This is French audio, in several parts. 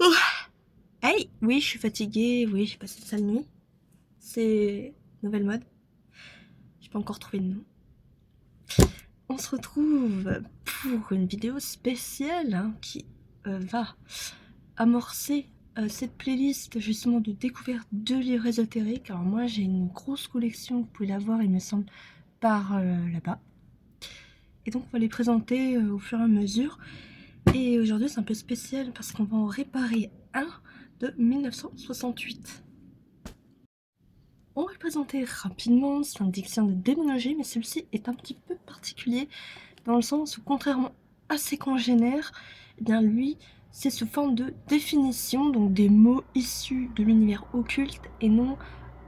Oh. Hey, oui, je suis fatiguée, oui, j'ai passé une sale nuit. C'est nouvelle mode. J'ai pas encore trouvé de nom. On se retrouve pour une vidéo spéciale qui va amorcer cette playlist justement de découverte de livres ésotériques. Alors moi j'ai une grosse collection, vous pouvez la voir il me semble par là-bas. Et donc on va les présenter au fur et à mesure. Et aujourd'hui c'est un peu spécial parce qu'on va en réparer un de 1968. On va le présenter rapidement, c'est un dictionnaire de démonologie, mais celui-ci est un petit peu particulier dans le sens où, contrairement à ses congénères, eh bien lui, c'est sous forme de définition, donc des mots issus de l'univers occulte et non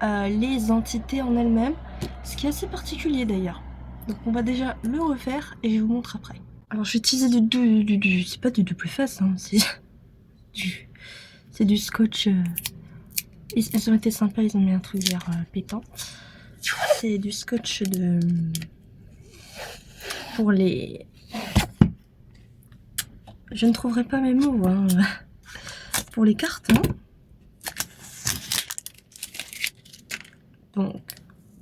les entités en elles-mêmes, ce qui est assez particulier d'ailleurs. Donc on va déjà le refaire et je vous montre après. Alors je vais utiliser c'est pas du double face, hein, c'est du scotch. Ils ont été sympas, ils ont mis un truc vert pétant. C'est du scotch pour les... Je ne trouverai pas mes mots, hein. Pour les cartes, hein. Donc,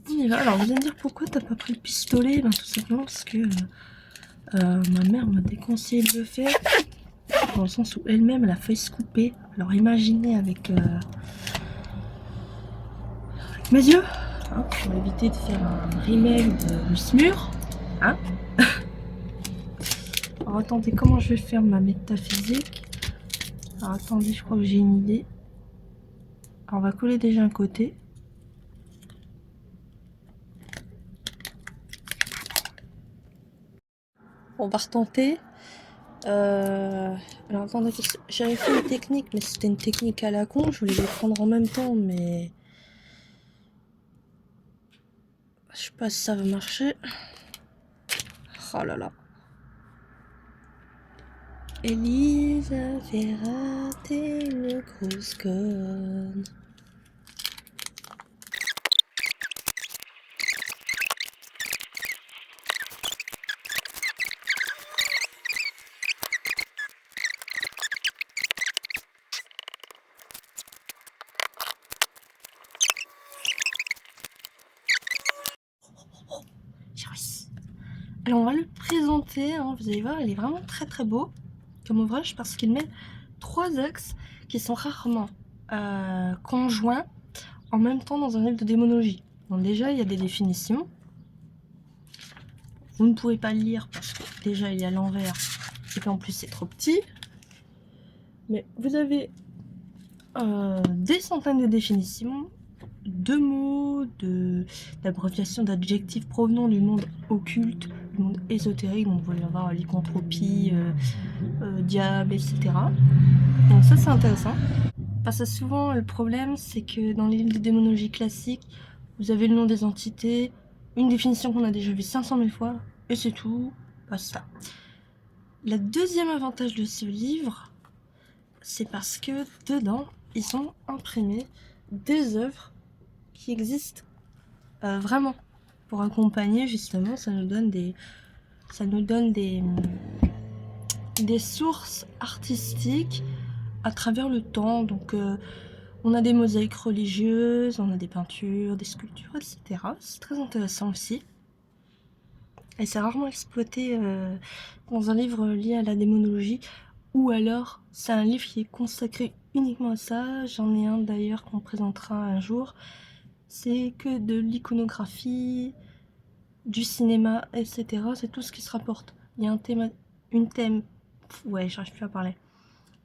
on y va. Alors, vous allez me dire pourquoi t'as pas pris le pistolet? Ben, tout simplement parce que ma mère m'a déconseillé de le faire. Dans le sens où elle-même, elle a failli se couper. Alors, imaginez avec mes yeux, hein, pour éviter de faire un remake de Smur, hein. Alors, attendez, comment je vais faire ma métaphysique? Alors, attendez, je crois que j'ai une idée. Alors, on va coller déjà un côté. On va retenter. Alors attendez, j'avais fait une technique, mais c'était une technique à la con. Je voulais les prendre en même temps, mais je sais pas si ça va marcher. Oh là là. Elise avait raté une grosse conne. J'ai réussi. Alors on va le présenter, hein, vous allez voir, il est vraiment très très beau comme ouvrage parce qu'il met 3 axes qui sont rarement conjoints en même temps dans un livre de démonologie. Donc déjà il y a des définitions. Vous ne pouvez pas le lire parce que déjà il est à l'envers et qu'en plus c'est trop petit. Mais vous avez des centaines de définitions, de mots, d'abréviations, d'adjectifs provenant du monde occulte, du monde ésotérique, donc vous allez avoir lycanthropie, diable, etc. Donc ça c'est intéressant. Parce que souvent le problème c'est que dans les livres de démonologie classiques, vous avez le nom des entités, une définition qu'on a déjà vue 500 000 fois, et c'est tout, basta. Le deuxième avantage de ce livre, c'est parce que dedans, ils ont imprimé des œuvres qui existent vraiment. Pour accompagner, justement, ça nous donne des sources artistiques à travers le temps. Donc, on a des mosaïques religieuses, on a des peintures, des sculptures, etc. C'est très intéressant aussi. Et c'est rarement exploité dans un livre lié à la démonologie. Ou alors, c'est un livre qui est consacré uniquement à ça. J'en ai un d'ailleurs qu'on présentera un jour. C'est que de l'iconographie, du cinéma, etc. C'est tout ce qui se rapporte. Il y a ouais, j'arrive plus à parler.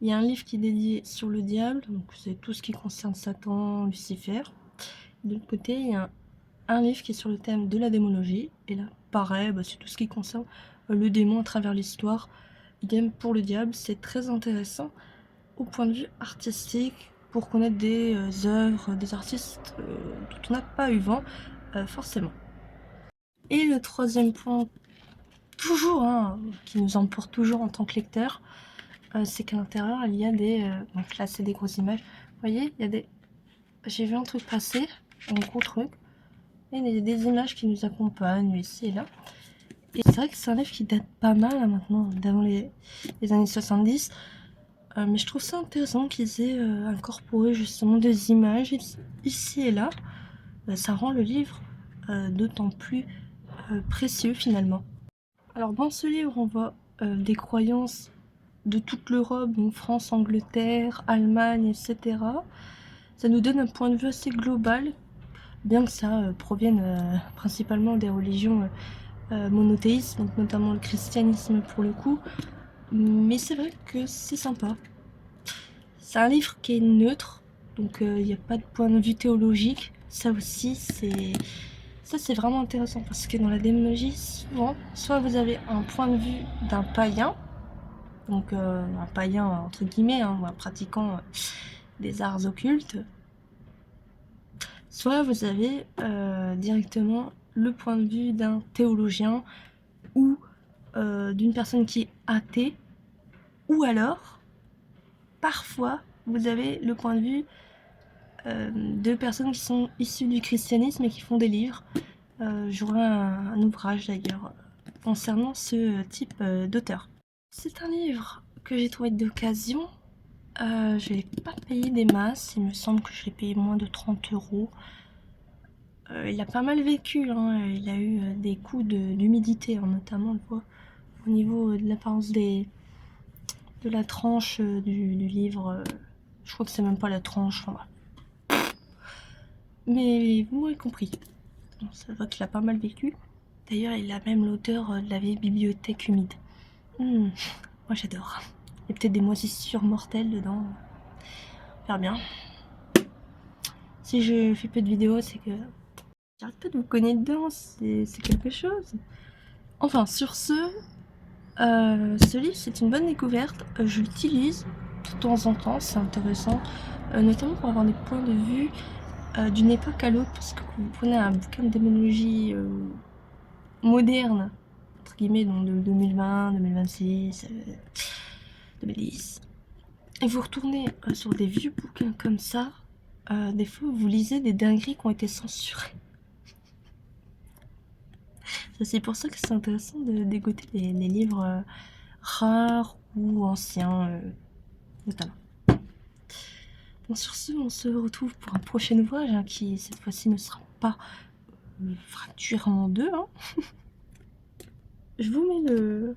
Il y a un livre qui est dédié sur le diable, donc c'est tout ce qui concerne Satan, Lucifer. De l'autre côté, il y a un livre qui est sur le thème de la démonologie. Et là, pareil, c'est tout ce qui concerne le démon à travers l'histoire. Idem pour le diable, c'est très intéressant au point de vue artistique pour connaître des œuvres, des artistes dont on n'a pas eu vent forcément. Et le troisième point, toujours, hein, qui nous emporte toujours en tant que lecteur, c'est qu'à l'intérieur il y a des... donc là c'est des grosses images. Vous voyez, il y a des... J'ai vu un truc passer, un gros truc. Et il y a des images qui nous accompagnent ici et là. Et c'est vrai que c'est un livre qui date pas mal hein, maintenant, d'avant les années 70. Mais je trouve ça intéressant qu'ils aient incorporé justement des images ici et là. Ça rend le livre d'autant plus précieux finalement. Alors dans ce livre, on voit des croyances de toute l'Europe, donc France, Angleterre, Allemagne, etc. Ça nous donne un point de vue assez global, bien que ça provienne principalement des religions monothéistes, donc notamment le christianisme pour le coup. Mais c'est vrai que c'est sympa. C'est un livre qui est neutre, donc il n'y a pas de point de vue théologique. Ça aussi, c'est vraiment intéressant parce que dans la démonologie, souvent, soit vous avez un point de vue d'un païen, donc un païen entre guillemets, hein, ou un pratiquant des arts occultes, soit vous avez directement le point de vue d'un théologien ou d'une personne qui est athée, ou alors, parfois, vous avez le point de vue de personnes qui sont issues du christianisme et qui font des livres. J'aurai un ouvrage d'ailleurs concernant ce type d'auteur. C'est un livre que j'ai trouvé d'occasion. Je l'ai pas payé des masses, il me semble que je l'ai payé moins de 30 €. Il a pas mal vécu, hein. Il a eu des coups d'humidité, hein, notamment on le voit au niveau de l'apparence de la tranche du livre. Je crois que c'est même pas la tranche, enfin, mais vous m'aurez compris. Ça voit qu'il a pas mal vécu. D'ailleurs, il a même l'odeur de la vieille bibliothèque humide. Moi j'adore. Il y a peut-être des moisissures mortelles dedans. Faire bien. Si je fais peu de vidéos, c'est que j'arrête pas de vous connaître dedans, c'est quelque chose. Enfin, sur ce livre, c'est une bonne découverte. Je l'utilise de temps en temps, c'est intéressant. Notamment pour avoir des points de vue d'une époque à l'autre, parce que quand vous prenez un bouquin de démonologie moderne, entre guillemets, donc de 2020, 2026, 2010, et vous retournez sur des vieux bouquins comme ça, des fois vous lisez des dingueries qui ont été censurées. C'est pour ça que c'est intéressant de dégoter les livres rares ou anciens, notamment. Bon, sur ce, on se retrouve pour un prochain ouvrage hein, qui, cette fois-ci, ne sera pas fracturé en deux. Hein. Je vous mets le...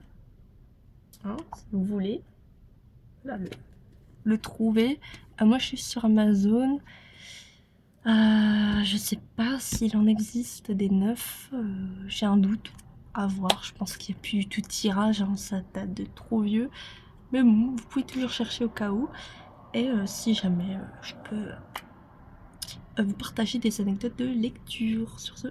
Hein, si vous voulez. Là, le trouver. Moi, je suis sur Amazon. Je sais pas s'il en existe des neufs. J'ai un doute. À voir. Je pense qu'il n'y a plus du tout de tirage. Hein, ça date de trop vieux. Mais bon, vous pouvez toujours chercher au cas où. Et si jamais je peux vous partager des anecdotes de lecture sur ce.